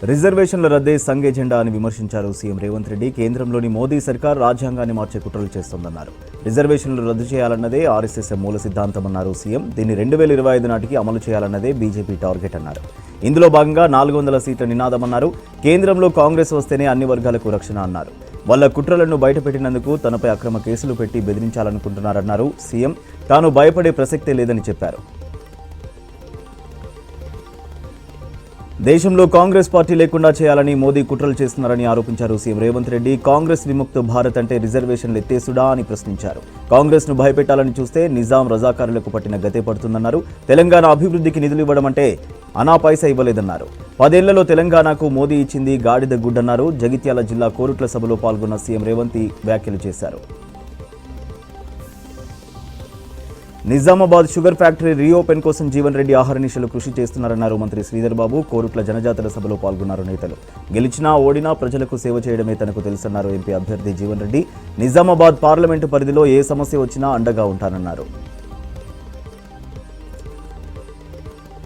రిజర్వేషన్ల రద్దే సంఘ్ ఎజెండా అని విమర్శించారు సీఎం రేవంత్ రెడ్డి. కేంద్రంలోని మోదీ సర్కార్ రాజ్యాంగాన్ని మార్చే కుట్రలు చేస్తోందన్నారు. రిజర్వేషన్లు రద్దు చేయాలన్నదే ఆర్ఎస్ఎస్ మూల సిద్ధాంతమన్నారు సీఎం. దీన్ని 2025 నాటికి అమలు చేయాలన్నదే బీజేపీ టార్గెట్ అన్నారు. ఇందులో భాగంగా 400 సీట్ల నినాదమన్నారు. కేంద్రంలో కాంగ్రెస్ వస్తేనే అన్ని వర్గాలకు రక్షణ అన్నారు. వాళ్ళ కుట్రలను బయటపెట్టినందుకు తనపై అక్రమ కేసులు పెట్టి బెదిరించాలనుకుంటున్నారన్నారు సీఎం. తాను భయపడే ప్రసక్తే లేదని చెప్పారు. దేశంలో కాంగ్రెస్ పార్టీ లేకుండా చేయాలని మోదీ కుట్రలు చేస్తున్నారని ఆరోపించారు సీఎం రేవంత్ రెడ్డి. కాంగ్రెస్ విముక్త భారత్ అంటే రిజర్వేషన్లు ఎత్తేసుడా అని ప్రశ్నించారు. కాంగ్రెస్ ను భయపెట్టాలని చూస్తే నిజాం రజాకారులకు పట్టిన గతే పడుతుందన్నారు. తెలంగాణ అభివృద్ధికి నిధులు ఇవ్వడం అంటే అనా పైసా ఇవ్వలేదన్నారు. 10 ఏళ్లలో తెలంగాణకు మోదీ ఇచ్చింది గాడిద గుడ్డన్నారు. జగిత్యాల జిల్లా కోరుట్ల సభలో పాల్గొన్న సీఎం రేవంత్ వ్యాఖ్యలు చేశారు. నిజామాబాద్ షుగర్ ఫ్యాక్టరీ రీఓపెన్ కోసం జీవన్ రెడ్డి ఆహర్నిశలు కృషి చేస్తున్నారన్నారు మంత్రి శ్రీధర్ బాబు. కోరుట్ల జనజాతర సభలో పాల్గొన్నారు నేతలు. గెలిచినా ఓడినా ప్రజలకు సేవ చేయడమే తనకు తెలుసన్నారు ఎంపీ అభ్యర్థి జీవన్ రెడ్డి. నిజామాబాద్ పార్లమెంటు పరిధిలో ఏ సమస్య వచ్చినా అండగా ఉంటానన్నారు.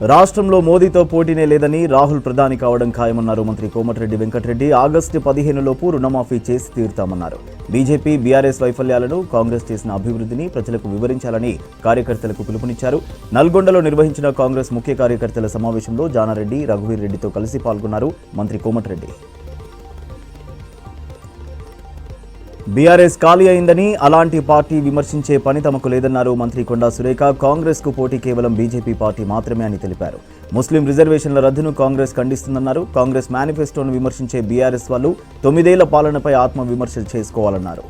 రాష్ట్రంలో మోదీతో పోటీనే లేదని, రాహుల్ ప్రధాని కావడం ఖాయమన్నారు మంత్రి కోమటిరెడ్డి వెంకటరెడ్డి. ఆగస్టు 15 లోపు రుణమాఫీ చేసి తీరుతామన్నారు. బీజేపీ బీఆర్ఎస్ వైఫల్యాలను, కాంగ్రెస్ చేసిన అభివృద్ధిని ప్రజలకు వివరించాలని కార్యకర్తలకు పిలుపునిచ్చారు. నల్గొండలో నిర్వహించిన కాంగ్రెస్ ముఖ్య కార్యకర్తల సమావేశంలో జానారెడ్డి, రఘువీర్ రెడ్డితో కలిసి పాల్గొన్నారు మంత్రి కోమటిరెడ్డి. బీఆర్ఎస్ ఖాళీ అయిందని, అలాంటి పార్టీ విమర్శించే పని తమకు లేదన్నారు మంత్రి కొండా సురేఖ. కాంగ్రెస్ కు పోటీ కేవలం బీజేపీ పార్టీ మాత్రమే అని తెలిపారు. ముస్లిం రిజర్వేషన్ల రద్దును కాంగ్రెస్ ఖండిస్తుందన్నారు. కాంగ్రెస్ మేనిఫెస్టోను విమర్శించే బీఆర్ఎస్ వాళ్ళు 9 ఏళ్ల పాలనపై ఆత్మవిమర్శ చేసుకోవాలన్నారు.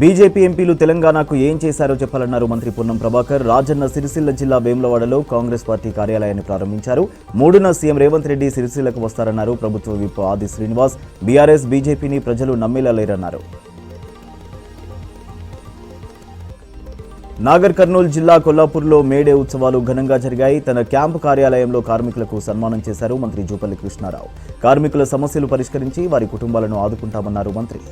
బీజేపీ ఎంపీలు తెలంగాణకు ఏం చేశారో చెప్పాలన్నారు మంత్రి పొన్నం ప్రభాకర్. రాజన్న సిరిసిల్ల జిల్లా వేములవాడలో కాంగ్రెస్ పార్టీ కార్యాలయాన్ని ప్రారంభించారు. 3న సీఎం రేవంత్ రెడ్డి సిరిసిల్లకు వస్తారన్నారు. ప్రభుత్వ విప్ ఆది శ్రీనివాస్. బీఆర్ఎస్ బీజేపీని ప్రజలు నమ్మేలా లేరన్నారు. నాగర్ కర్నూలు జిల్లా కొల్లాపూర్లో మేడే ఉత్సవాలు ఘనంగా జరిగాయి. తన క్యాంపు కార్యాలయంలో కార్మికులకు సన్మానం చేశారు మంత్రి జూపల్లి కృష్ణారావు. కార్మికుల సమస్యలు పరిష్కరించి వారి కుటుంబాలను ఆదుకుంటామన్నారు మంత్రి.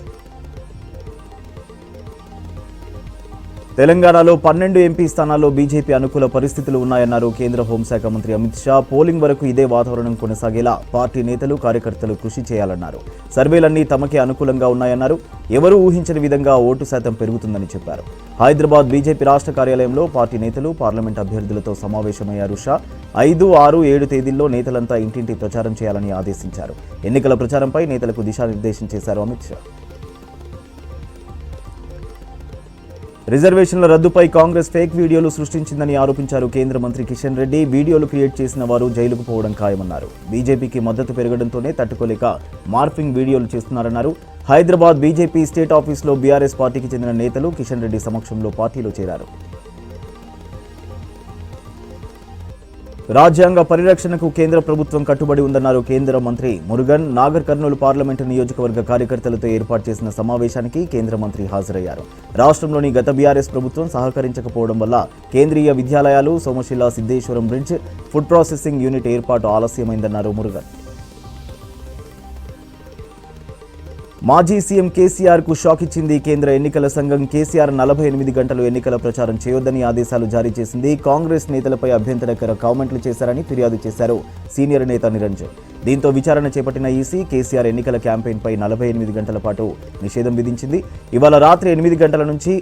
తెలంగాణలో 12 ఎంపీ స్థానాల్లో బీజేపీ అనుకూల పరిస్థితులు ఉన్నాయన్నారు కేంద్ర హోంశాఖ మంత్రి అమిత్ షా. పోలింగ్ వరకు ఇదే వాతావరణం కొనసాగేలా పార్టీ నేతలు, కార్యకర్తలు కృషి చేయాలన్నారు. సర్వేలన్నీ తమకే అనుకూలంగా ఉన్నాయన్నారు. ఎవరూ ఊహించని విధంగా ఓటు శాతం పెరుగుతుందని చెప్పారు. హైదరాబాద్ బీజేపీ రాష్ట్ర కార్యాలయంలో పార్టీ నేతలు, పార్లమెంట్ అభ్యర్థులతో సమావేశమయ్యారు షా. 5, 6, 7 తేదీల్లో నేతలంతా ఇంటింటి ప్రచారం చేయాలని ఆదేశించారు. ఎన్నికల ప్రచారంపై నేతలకు దిశానిర్దేశం చేశారు అమిత్ షా. రిజర్వేషన్ల రద్దుపై కాంగ్రెస్ ఫేక్ వీడియోలు సృష్టించిందని ఆరోపించారు కేంద్ర మంత్రి కిషన్ రెడ్డి. వీడియోలు క్రియేట్ చేసిన వారు జైలుకు పోవడం ఖాయమన్నారు. బీజేపీకి మద్దతు పెరగడంతోనే తట్టుకోలేక మార్ఫింగ్ వీడియోలు చేస్తున్నారన్నారు. హైదరాబాద్ బీజేపీ స్టేట్ ఆఫీసులో బీఆర్ఎస్ పార్టీకి చెందిన నేతలు కిషన్ రెడ్డి సమక్షంలో పార్టీలో చేరారు. రాజ్యాంగ పరిరక్షణకు కేంద్ర ప్రభుత్వం కట్టుబడి ఉందన్నారు కేంద్ర మంత్రి మురుగన్. నాగర్ కర్నూలు పార్లమెంటు నియోజకవర్గ కార్యకర్తలతో ఏర్పాటు చేసిన సమావేశానికి కేంద్ర మంత్రి హాజరయ్యారు. రాష్ట్రంలోని గత బీఆర్ఎస్ ప్రభుత్వం సహకరించకపోవడం వల్ల కేంద్రీయ విద్యాలయాలు, Somasila Siddheswaram bridge, food processing unit ఏర్పాటు ఆలస్యమైందన్నారు మురుగన్. మాజీ సీఎం కేసీఆర్ కు షాక్ ఇచ్చింది కేంద్ర ఎన్నికల సంఘం. కేసీఆర్ 48 గంటలు ఎన్నికల ప్రచారం చేయొద్దని ఆదేశాలు జారీ చేసింది. కాంగ్రెస్ నేతలపై అభ్యంతరకర కామెంట్లు చేశారని ఫిర్యాదు చేశారు సీనియర్ నేత నిరంజన్. దీంతో విచారణ చేపట్టిన ఈసీ కేసీఆర్ ఎన్నికల క్యాంపెయిన్పై 48 గంటల పాటు నిషేధం విధించింది. ఇవాళ రాత్రి 8 గంటల నుంచి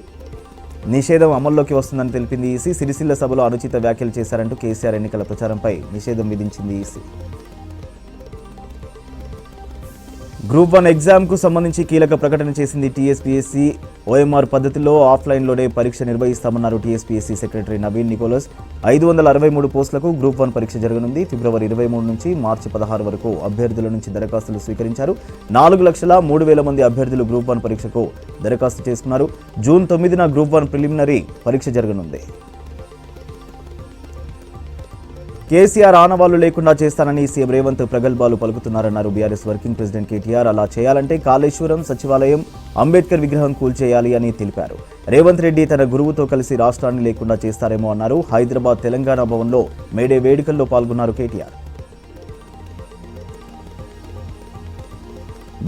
నిషేధం అమల్లోకి వస్తుందని తెలిపింది ఈసీ. సిరిసిల్ల సభలో అనుచిత వ్యాఖ్యలు చేశారంటూ కేసీఆర్ ఎన్నికల ప్రచారంపై నిషేధం విధించింది ఈసీ. గ్రూప్ 1 ఎగ్జామ్కు సంబంధించి కీలక ప్రకటన చేసింది టీఎస్పీఎస్సీ. ఓఎంఆర్ పద్ధతిలో ఆఫ్లైన్లోనే పరీక్ష నిర్వహిస్తామన్నారు టీఎస్పీఎస్సీ సెక్రటరీ నవీన్ నికోలస్. 563 పోస్టులకు గ్రూప్ 1 పరీక్ష జరగనుంది. ఫిబ్రవరి 23 నుంచి మార్చి 16 వరకు అభ్యర్థుల నుంచి దరఖాస్తులు స్వీకరించారు. 4,03,000 మంది అభ్యర్థులు గ్రూప్ 1 పరీక్షకు దరఖాస్తు చేసుకున్నారు. జూన్ 9న గ్రూప్ 1 ప్రిలిమినరీ పరీక్ష జరగనుంది. కేసీఆర్ ఆనవాళ్లు లేకుండా చేస్తానని సీఎం రేవంత్ ప్రగల్భాలు పలుకుతున్నారన్నారు బీఆర్ఎస్ వర్కింగ్ ప్రెసిడెంట్ కేటీఆర్. అలా చేయాలంటే కాళేశ్వరం, సచివాలయం, అంబేద్కర్ విగ్రహం కూల్చేయాలి అని తెలిపారు. రేవంత్ రెడ్డి తన గురువుతో కలిసి రాష్ట్రాన్ని లేకుండా చేస్తారేమో అన్నారు. హైదరాబాద్ తెలంగాణ భవన్లో మేడే వేడుకల్లో పాల్గొన్నారు KTR.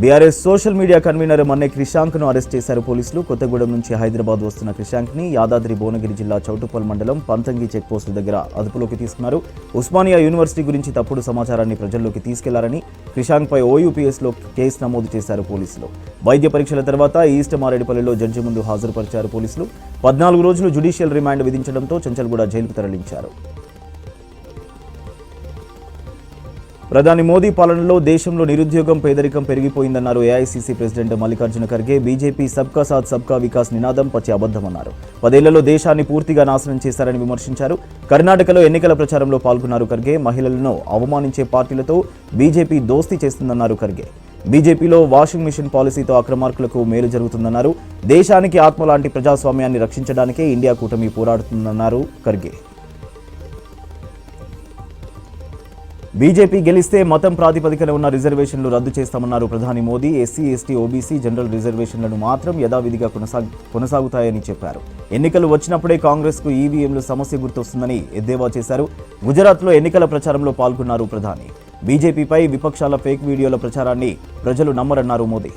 BRS social media convener Manne క్రిషాంక్ను అరెస్ట్ చేశారు పోలీసులు. కొత్తగూడెం నుంచి హైదరాబాద్ వస్తున్న క్రిషాంక్ని యాదాద్రి భువనగిరి జిల్లా చౌటుప్పల్ మండలం పంతంగి చెక్పోస్టు దగ్గర అదుపులోకి తీసుకున్నారు. ఉస్మానియా యూనివర్సిటీ గురించి తప్పుడు సమాచారాన్ని ప్రజల్లోకి తీసుకెళ్లారని క్రిషాంక్పై ఓయూపీఎస్లో కేసు నమోదు చేశారు పోలీసులు. వైద్య పరీక్షల తర్వాత ఈస్ట్ మారేడుపల్లిలో జడ్జి ముందు హాజరుపరిచారు పోలీసులు. 14 రోజులు జ్యుడిషియల్ రిమాండ్ విధించడంతో చెంచల్గూడ జైలుకు తరలించారు. ప్రధాని మోదీ పాలనలో దేశంలో నిరుద్యోగం, పేదరికం పెరిగిపోయిందన్నారు ఏఐసీసీ ప్రెసిడెంట్ మల్లికార్జున ఖర్గే. బీజేపీ సబ్కా సాత్ సబ్కా వికాస్ నినాదం పచ్చి అబద్ధమన్నారు. 10 ఏళ్లలో దేశాన్ని పూర్తిగా నాశనం చేశారని విమర్శించారు. కర్ణాటకలో ఎన్నికల ప్రచారంలో పాల్గొన్నారు ఖర్గే. మహిళలను అవమానించే పార్టీలతో బీజేపీ దోస్తీ చేస్తుందన్నారు ఖర్గే. బీజేపీలో వాషింగ్ మిషన్ పాలసీతో అక్రమార్కులకు మేలు జరుగుతుందన్నారు. దేశానికి ఆత్మ లాంటి ప్రజాస్వామ్యాన్ని రక్షించడానికే ఇండియా కూటమి పోరాడుతుందన్నారు ఖర్గే. బీజేపీ గెలిస్తే మతం ప్రాతిపదికన ఉన్న రిజర్వేషన్లు రద్దు చేస్తామన్నారు ప్రధాని Modi. SC, ST, OBC, general రిజర్వేషన్లను మాత్రం యథావిధిగా కొనసాగుతాయని చెప్పారు. ఎన్నికలు వచ్చినప్పుడే కాంగ్రెస్కు ఈవీఎంలు సమస్య గుర్తొస్తుందని ఎద్దేవా చేశారు. గుజరాత్లో ఎన్నికల ప్రచారంలో పాల్గొన్నారు ప్రధాని. బీజేపీపై విపక్షాల ఫేక్ వీడియోల ప్రచారాన్ని ప్రజలు నమ్మరన్నారు మోదీ.